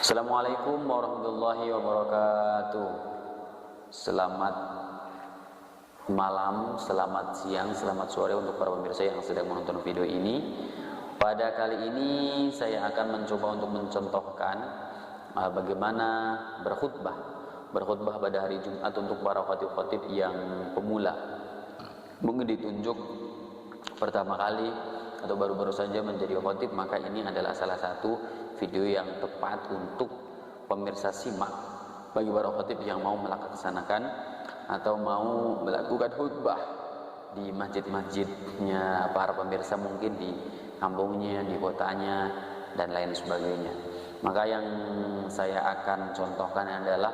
Assalamualaikum warahmatullahi wabarakatuh. Selamat malam, selamat siang, selamat sore untuk para pemirsa yang sedang menonton video ini. Pada kali ini saya akan mencoba untuk mencontohkan bagaimana berkhutbah pada hari Jumat untuk para khatib-khatib yang pemula. Mungkin ditunjuk pertama kali atau baru-baru saja menjadi khatib, maka ini adalah salah satu video yang tepat untuk pemirsa simak bagi para khatib yang mau melaksanakan atau mau melakukan khutbah di masjid-masjidnya para pemirsa, mungkin di kampungnya, di kotanya, dan lain sebagainya. Maka yang saya akan contohkan adalah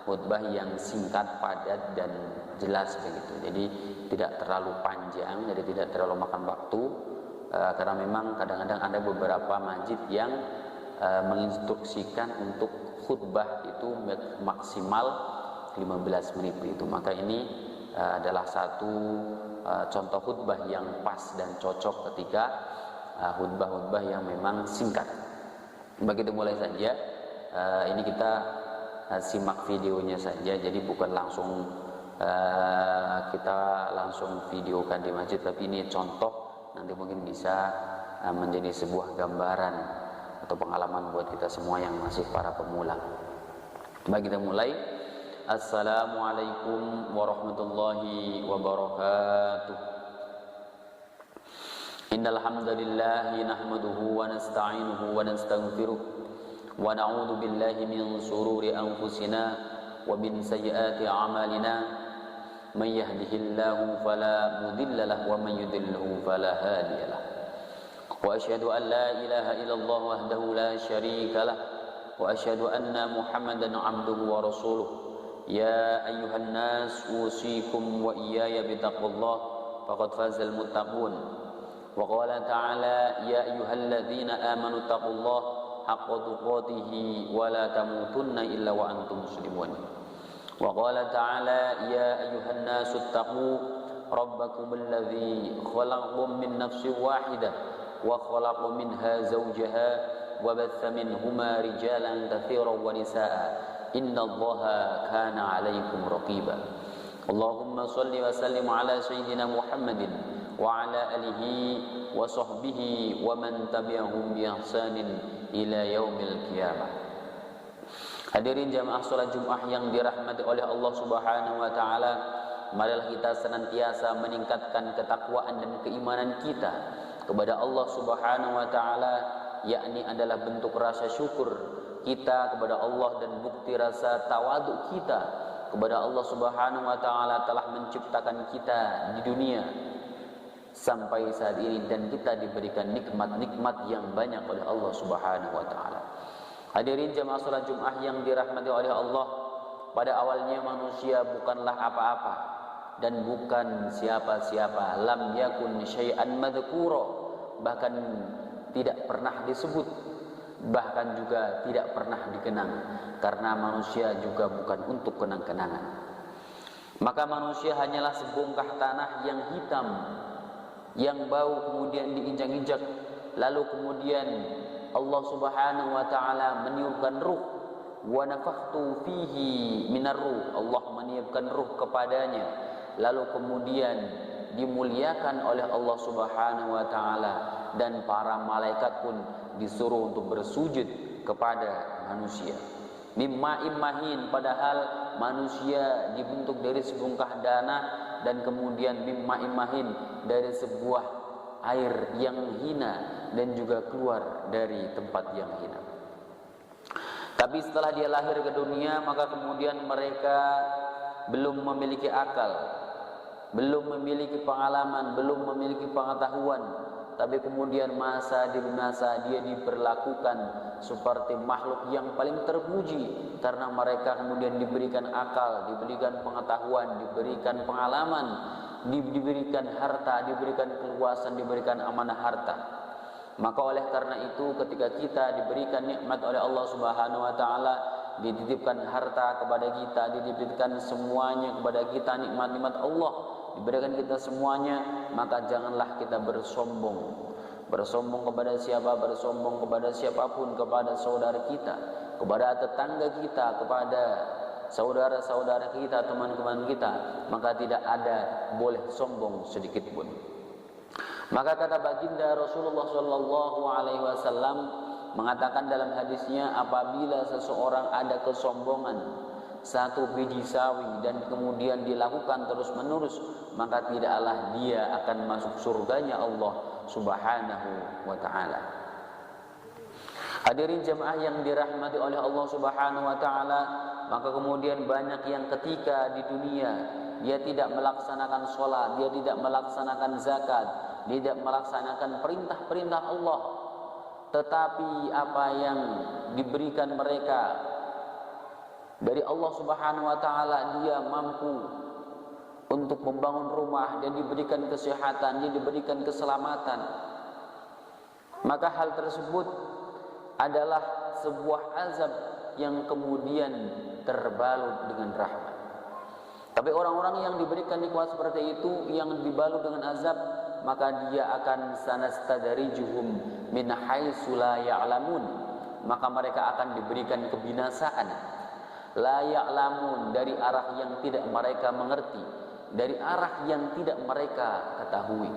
khutbah yang singkat, padat, dan jelas begitu. Jadi tidak terlalu panjang, jadi tidak terlalu makan waktu, karena memang kadang-kadang ada beberapa masjid yang menginstruksikan untuk khutbah itu maksimal 15 menit itu. Maka ini adalah satu contoh khutbah yang pas dan cocok ketika khutbah-khutbah yang memang singkat. Begitu mulai saja. Ini kita simak videonya saja, jadi bukan langsung kita langsung videokan di masjid, tapi ini contoh, nanti mungkin bisa menjadi sebuah gambaran atau pengalaman buat kita semua yang masih para pemula. Baik, kita mulai. Assalamualaikum warahmatullahi wabarakatuh. Innal hamdalillah nahmaduhu wa nasta'inuhu wa nastaghfiruh wa na'udzu billahi min shururi anfusina wa min sayyiati a'malina. May yahdihillahu fala mudilla lahu wa may yudlilhu fala hadiya lahu. Wa asyhadu an la ilaha illallah wahdahu la syarika lah wa asyhadu anna Muhammadan 'abduhu wa rasuluh. Ya ayyuhan nas usikum wa iyaya bitaqwallah faqad fazal muttaqun. Wa qala ta'ala ya ayyuhalladzina amanu taqullaha haqqa tuqatih wa la tamutunna illa wa antum muslimun. Wa qala ta'ala ya ayyuhan nas ittaqu rabbakum alladzi khalaqakum min nafsin wahidah wa khalaqa minha zawjaha wa batha minhuma rijalan katsiran wa nisaa innallaha kana 'alaikum raqiba. Allahumma shalli wa sallim ala sayyidina Muhammadin wa ala alihi wa sahbihi wa man tabi'ahum bi ihsanin ila yaumil qiyamah. Hadirin jamaah salat Jumat yang dirahmati oleh Allah Subhanahu wa taala, marilah kita senantiasa meningkatkan ketakwaan dan keimanan kita kepada Allah Subhanahu wa taala, yakni adalah bentuk rasa syukur kita kepada Allah dan bukti rasa tawaduk kita kepada Allah Subhanahu wa taala telah menciptakan kita di dunia sampai saat ini, dan kita diberikan nikmat-nikmat yang banyak oleh Allah Subhanahu wa taala. Hadirin jamaah salat Jumat yang dirahmati oleh Allah, pada awalnya manusia bukanlah apa-apa dan bukan siapa-siapa, lam yakun syai'an madhkura, bahkan tidak pernah disebut, bahkan juga tidak pernah dikenang, karena manusia juga bukan untuk kenang-kenangan. Maka manusia hanyalah sebongkah tanah yang hitam, yang bau kemudian diinjak-injak, lalu kemudian Allah Subhanahu wa taala meniupkan ruh, wa nafakhtu fihi minar ruh, Allah meniupkan ruh kepadanya, lalu kemudian dimuliakan oleh Allah Subhanahu wa taala, dan para malaikat pun disuruh untuk bersujud kepada manusia. Mimma imahin, padahal manusia dibentuk dari sebongkah tanah, dan kemudian mimma imahin, dari sebuah air yang hina dan juga keluar dari tempat yang hina. Tapi setelah dia lahir ke dunia, maka kemudian mereka belum memiliki akal, belum memiliki pengalaman, belum memiliki pengetahuan, tapi kemudian masa demi masa dia diperlakukan seperti makhluk yang paling terpuji, karena mereka kemudian diberikan akal, diberikan pengetahuan, diberikan pengalaman, diberikan harta, diberikan keluasan, diberikan amanah harta. Maka oleh karena itu, ketika kita diberikan nikmat oleh Allah Subhanahu wa taala, dititipkan harta kepada kita, dititipkan semuanya kepada kita, nikmat-nikmat Allah diberikan kita semuanya, maka janganlah kita bersombong, bersombong kepada siapa? Bersombong kepada siapapun, kepada saudara kita, kepada tetangga kita, kepada saudara-saudara kita, teman-teman kita, maka tidak ada boleh sombong sedikit pun. Maka kata baginda Rasulullah sallallahu alaihi wasallam mengatakan dalam hadisnya, apabila seseorang ada kesombongan satu biji sawi dan kemudian dilakukan terus-menerus, maka tidaklah dia akan masuk surganya Allah Subhanahu wa taala. Hadirin jemaah yang dirahmati oleh Allah Subhanahu wa taala, maka kemudian banyak yang ketika di dunia dia tidak melaksanakan sholat, dia tidak melaksanakan zakat, dia tidak melaksanakan perintah-perintah Allah, tetapi apa yang diberikan mereka dari Allah Subhanahu wa taala, dia mampu untuk membangun rumah, dia diberikan kesehatan, dia diberikan keselamatan, maka hal tersebut adalah sebuah azab yang kemudian terbalut dengan rahmat. Tapi orang-orang yang diberikan nikmat seperti itu, yang dibalut dengan azab, maka dia akan sanastadrijuhum min haitsu la ya'lamun, maka mereka akan diberikan kebinasaan. La ya'lamun, dari arah yang tidak mereka mengerti, dari arah yang tidak mereka ketahui.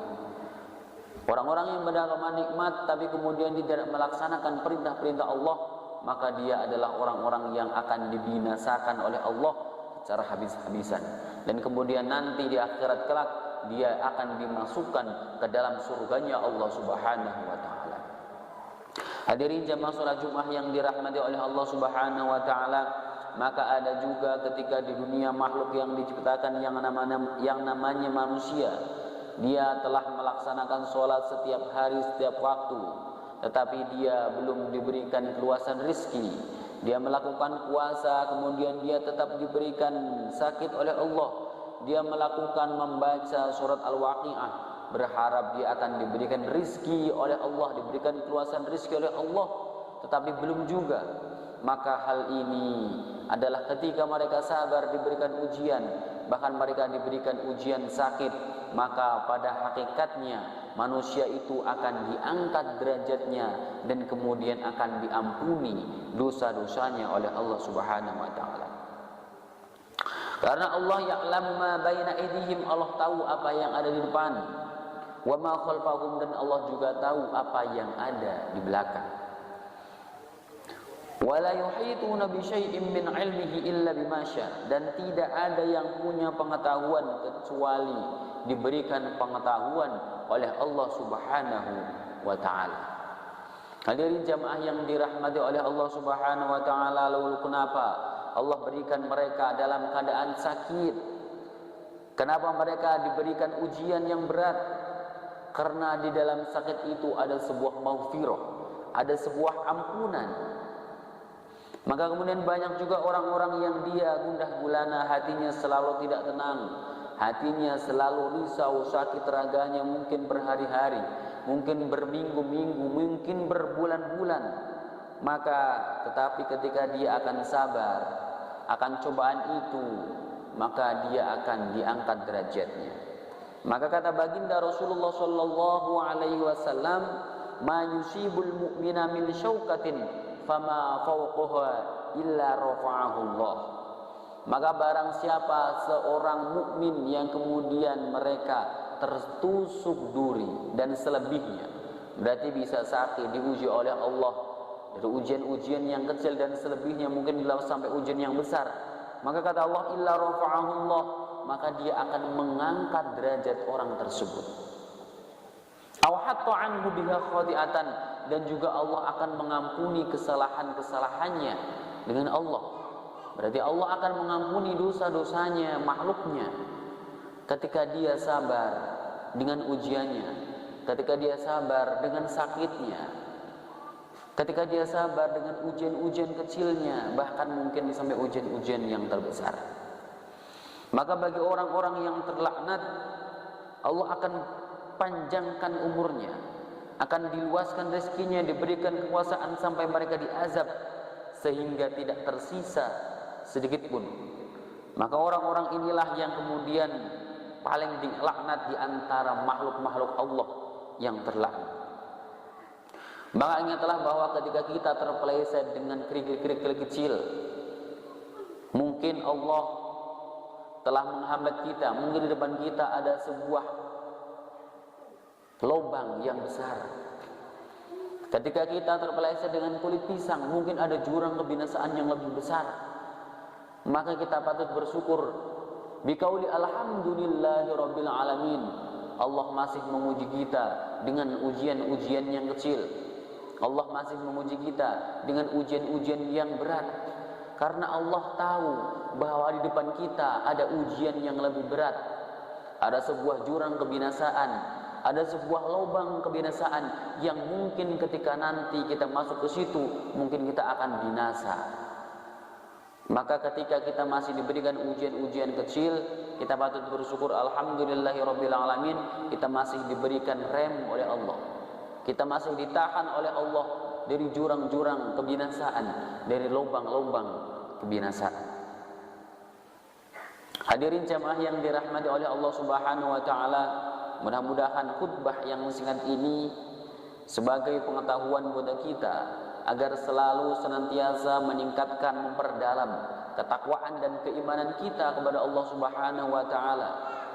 Orang-orang yang mendapat nikmat tapi kemudian tidak melaksanakan perintah-perintah Allah, maka dia adalah orang-orang yang akan dibinasakan oleh Allah secara habis-habisan, dan kemudian nanti di akhirat kelak dia akan dimasukkan ke dalam surganya Allah Subhanahu wa taala. Hadirin jamaah salat Jumat yang dirahmati oleh Allah Subhanahu wa taala, maka ada juga ketika di dunia makhluk yang diciptakan yang namanya manusia, dia telah melaksanakan sholat setiap hari, setiap waktu, tetapi dia belum diberikan keluasan rizki. Dia melakukan puasa, kemudian dia tetap diberikan sakit oleh Allah. Dia melakukan membaca surat Al-Waqi'ah, berharap dia akan diberikan rizki oleh Allah, diberikan keluasan rizki oleh Allah, tetapi belum juga. Maka hal ini adalah ketika mereka sabar diberikan ujian, bahkan mereka diberikan ujian sakit, maka pada hakikatnya manusia itu akan diangkat derajatnya dan kemudian akan diampuni dosa-dosanya oleh Allah Subhanahu wa taala. Karena Allah ya'lamu ma baina aydihim, Allah tahu apa yang ada di depan, wa ma khalfahum, dan Allah juga tahu apa yang ada di belakang. Wala yuhituna bi syai'in min 'ilmihi illa bima syaa, dan tidak ada yang punya pengetahuan kecuali diberikan pengetahuan oleh Allah Subhanahu wa taala. Hadirin jamaah yang dirahmati oleh Allah Subhanahu wa taala, lalu kenapa Allah berikan mereka dalam keadaan sakit? Kenapa mereka diberikan ujian yang berat? Karena di dalam sakit itu ada sebuah maghfirah, ada sebuah ampunan. Maka kemudian banyak juga orang-orang yang dia gundah gulana, hatinya selalu tidak tenang, hatinya selalu risau, sakit raganya mungkin berhari-hari, mungkin berminggu-minggu, mungkin berbulan-bulan. Maka tetapi ketika dia akan sabar akan cobaan itu, maka dia akan diangkat derajatnya. Maka kata baginda Rasulullah sallallahu alaihi wasallam, ma yusibul mu'mina min syaukatin fama fawqaha illa rafa'ahu Allah. Maka barang siapa seorang mukmin yang kemudian mereka tertusuk duri dan selebihnya, berarti bisa sakit, diuji oleh Allah dari ujian-ujian yang kecil dan selebihnya mungkin sampai ujian yang besar, maka kata Allah illa rafa'ahu Allah, maka dia akan mengangkat derajat orang tersebut. Aw hatta anhu biha khati'atan, dan juga Allah akan mengampuni kesalahan-kesalahannya dengan Allah. Berarti Allah akan mengampuni dosa-dosanya makhluknya ketika dia sabar dengan ujiannya, ketika dia sabar dengan sakitnya, ketika dia sabar dengan ujian-ujian kecilnya, bahkan mungkin sampai ujian-ujian yang terbesar. Maka bagi orang-orang yang terlaknat, Allah akan panjangkan umurnya, akan diluaskan rezekinya, diberikan kekuasaan sampai mereka diazab sehingga tidak tersisa sedikit pun. Maka orang-orang inilah yang kemudian paling dilaknat di antara makhluk-makhluk Allah yang terlaknat. Maka ingatlah bahwa ketika kita terpeleset dengan kerikil-kerikil kecil, mungkin Allah telah menghambat kita, mungkin di depan kita ada sebuah lubang yang besar. Ketika kita terpeleset dengan kulit pisang, mungkin ada jurang kebinasaan yang lebih besar. Maka kita patut bersyukur biqauli alhamdulillahi rabbil alamin. Allah masih menguji kita dengan ujian-ujian yang kecil. Allah masih menguji kita dengan ujian-ujian yang berat. Karena Allah tahu bahwa di depan kita ada ujian yang lebih berat. Ada sebuah jurang kebinasaan, ada sebuah lubang kebinasaan yang mungkin ketika nanti kita masuk ke situ, mungkin kita akan binasa. Maka ketika kita masih diberikan ujian-ujian kecil, kita patut bersyukur alhamdulillahirabbil alamin, kita masih diberikan rem oleh Allah. Kita masih ditahan oleh Allah dari jurang-jurang kebinasaan, dari lubang-lubang kebinasaan. Hadirin jamaah yang dirahmati oleh Allah Subhanahu wa taala, mudah-mudahan khutbah yang singkat ini sebagai pengetahuan buat kita agar selalu senantiasa meningkatkan, memperdalam ketakwaan dan keimanan kita kepada Allah Subhanahu wa taala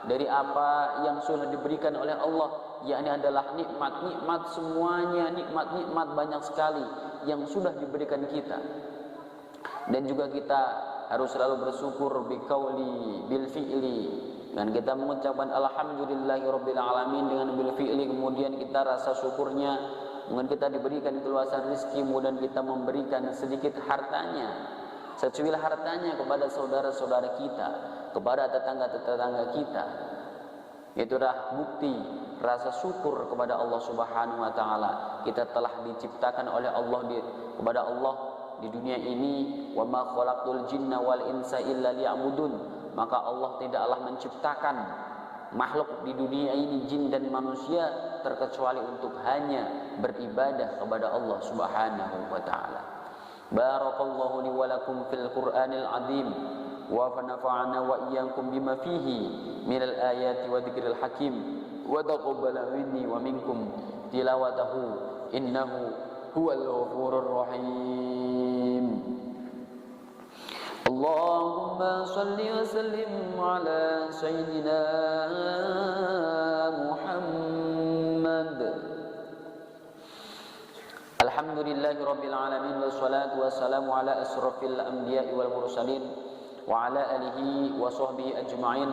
dari apa yang sudah diberikan oleh Allah, yakni adalah nikmat-nikmat semuanya, nikmat-nikmat banyak sekali yang sudah diberikan kita. Dan juga kita harus selalu bersyukur biqauli bil fi'li, dan kita mengucapkan alhamdulillahirabbil alamin dengan bil fi'li, kemudian kita rasa syukurnya, kemudian kita diberikan keluasan rezeki, kemudian kita memberikan sedikit hartanya, secuil hartanya kepada saudara-saudara kita, kepada tetangga-tetangga kita. Itulah bukti rasa syukur kepada Allah Subhanahu wa taala. Kita telah diciptakan oleh Allah kepada Allah di dunia ini, wa ma khalaqtul jinna wal insa illa liya'budun. Maka Allah tidaklah menciptakan makhluk di dunia ini, jin dan manusia, terkecuali untuk hanya beribadah kepada Allah Subhanahu wa taala. Barakallahu li wa lakum fil Qur'anil azim wa nafa'ana wa iyyakum bima fihi minal ayati wa dzikril hakim wa taqabbala minni wa minkum tilawatahu innahu huwal ghafurur rahim. Allahumma salli wa sallim ala sayyidina Muhammad. Alhamdulillahi rabbil alamin, wassalatu wassalamu ala asrafil anbiya'i wal mursalin wa ala alihi wa sahbihi ajma'in.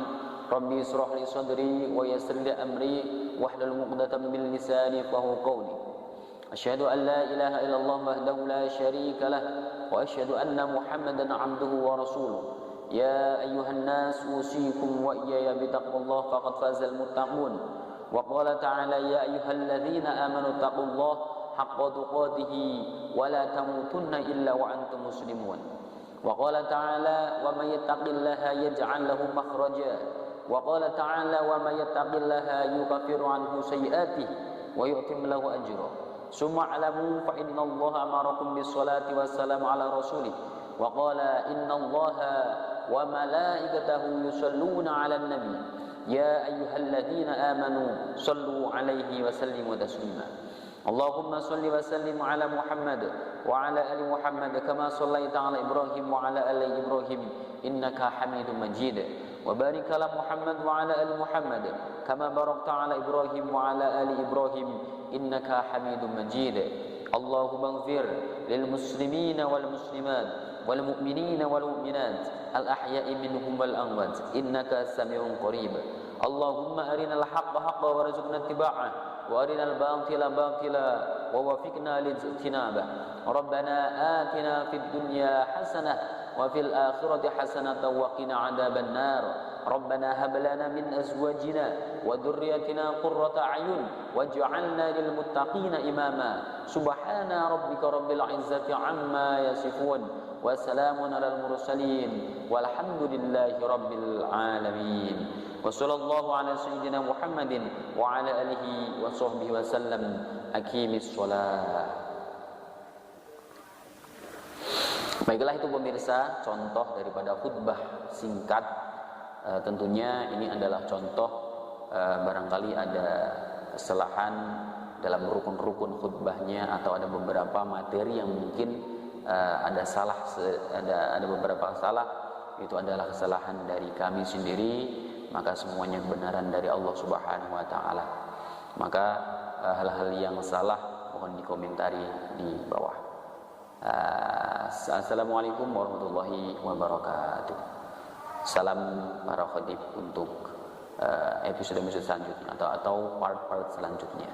Rabbi israh li sadri wa yassir li amri wahlul 'uqdatam min lisani yafqahu qawli. Asyhadu an la ilaha illallah wahdahu la syarika lah wa asyhadu anna Muhammadan 'abduhu wa rasuluh. Ya ayyuhan nas usikum wa iyaya bittaqwallah faqad fazal muttaqun. Wa qala ta'ala ya ayyuhalladzina amanu taqullaha haqqa tuqatih wa la tamutunna illa wa antum muslimun. Wa qala ta'ala wa may yattaqillaha yaj'al lahu makhraja. Wa qala ta'ala wa may yattaqillaha yukaffiru anhu sayyi'atihi wa yu'tim lahu ajra. Summa alamu fa innallaha amarakum bis salati wassalamu ala rasulih wa qala innallaha wa malaikatahu yusalluna 'alan nabi ya ayyuhalladzina amanu sallu 'alaihi wa sallimu taslima. Allahumma salli wa sallim ala Muhammad wa ala ali Muhammad kama sallaita ala Ibrahim wa ala ali Ibrahim innaka Hamidum Majid. Wa barik ala Muhammad wa ala ali Muhammad kama barakta ala Ibrahim wa ala ali Ibrahim innaka Hamidum Majid. Allahumma ighfir lil muslimina wal muslimat wal mu'minina wal mu'minat al ahya'i minhum wal amwat innaka sami'un qarib. Allahumma arinal haqqa haqqan warzuqna ittiba'ah wa arinal batila batila wa wafiqna lijtinabah. Rabbana atina fid dunya hasanah wa fil akhirati hasanatan wa qina adzaban nar. Rabbana hab lana min azwajina wa dhurriyyatina qurrata a'yun waj'alna lil muttaqina imama. Subhana rabbika rabbil izzati amma yasifun wa salamun alal mursalin walhamdulillahi rabbil alamin. Wa sallallahu ala sayyidina Muhammadin wa ala alihi wa sahbihi wa sallam. Aqimis shalah. Baiklah, itu pemirsa contoh daripada khutbah singkat. Tentunya ini adalah contoh, barangkali ada kesalahan dalam rukun-rukun khutbahnya atau ada beberapa materi yang mungkin ada beberapa salah, itu adalah kesalahan dari kami sendiri, maka semuanya kebenaran dari Allah Subhanahu wa taala. Maka hal-hal yang salah mohon dikomentari di bawah. Assalamualaikum warahmatullahi wabarakatuh. Salam para khatib untuk episode selanjutnya atau part-part selanjutnya.